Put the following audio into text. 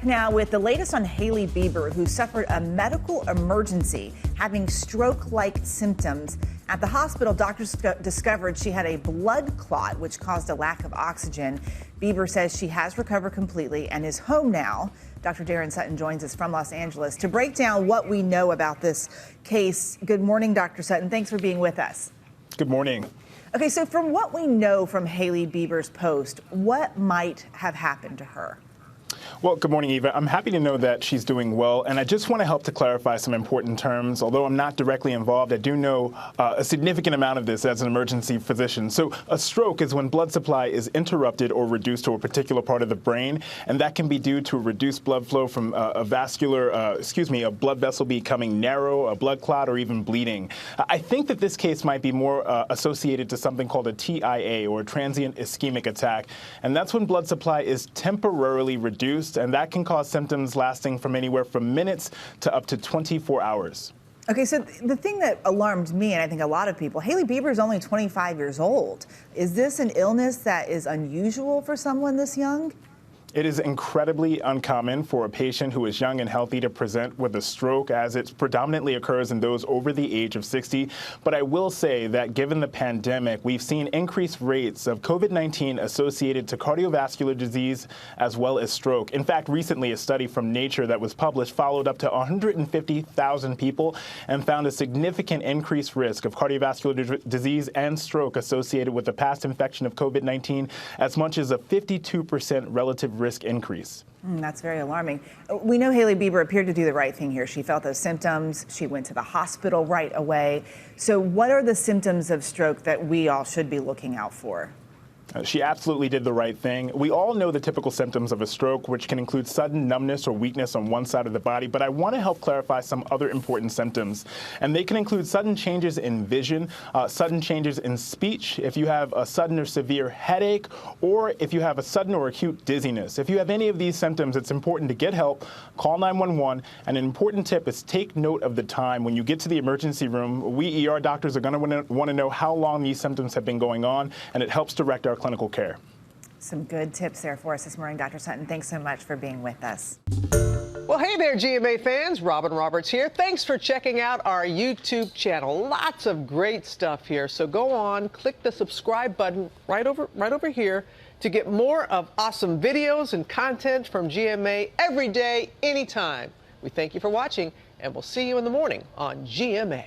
Now, with the latest on Hailey Bieber, who suffered a medical emergency, having stroke-like symptoms. At the hospital, doctors discovered she had a blood clot, which caused a lack of oxygen. Bieber says she has recovered completely and is home now. Dr. Darren Sutton joins us from Los Angeles to break down what we know about this case. Good morning, Dr. Sutton. Thanks for being with us. Good morning. Okay, so from what we know from Hailey Bieber's post, what might have happened to her? Well, good morning, Eva. I'm happy to know that she's doing well, and I just want to help to clarify some important terms. Although I'm not directly involved, I do know a significant amount of this as an emergency physician. So a stroke is when blood supply is interrupted or reduced to a particular part of the brain, and that can be due to a reduced blood flow from a blood vessel becoming narrow, a blood clot, or even bleeding. I think that this case might be more associated to something called a TIA, or transient ischemic attack, and that's when blood supply is temporarily reduced, and that can cause symptoms lasting from anywhere from minutes to up to 24 hours. Okay, so the thing that alarmed me, and I think a lot of people, Hailey Bieber is only 25 years old. Is this an illness that is unusual for someone this young? It is incredibly uncommon for a patient who is young and healthy to present with a stroke, as it predominantly occurs in those over the age of 60. But I will say that given the pandemic, we've seen increased rates of COVID-19 associated to cardiovascular disease as well as stroke. In fact, recently a study from Nature that was published followed up to 150,000 people and found a significant increased risk of cardiovascular disease and stroke associated with the past infection of COVID-19, as much as a 52% relative risk increase. That's very alarming. We know Hailey Bieber appeared to do the right thing here. She felt those symptoms. She went to the hospital right away. So what are the symptoms of stroke that we all should be looking out for? She absolutely did the right thing. We all know the typical symptoms of a stroke, which can include sudden numbness or weakness on one side of the body, but I want to help clarify some other important symptoms. And they can include sudden changes in vision, sudden changes in speech, if you have a sudden or severe headache, or if you have a sudden or acute dizziness. If you have any of these symptoms, it's important to get help, call 911, and an important tip is take note of the time. When you get to the emergency room, we ER doctors are going to want to know how long these symptoms have been going on, and it helps direct our clinical care. Some good tips there for us this morning, Dr. Sutton. Thanks so much for being with us. Well, hey there, GMA fans. Robin Roberts here. Thanks for checking out our YouTube channel. Lots of great stuff here. So go on, click the subscribe button right over here to get more of awesome videos and content from GMA every day, anytime. We thank you for watching, and we'll see you in the morning on GMA.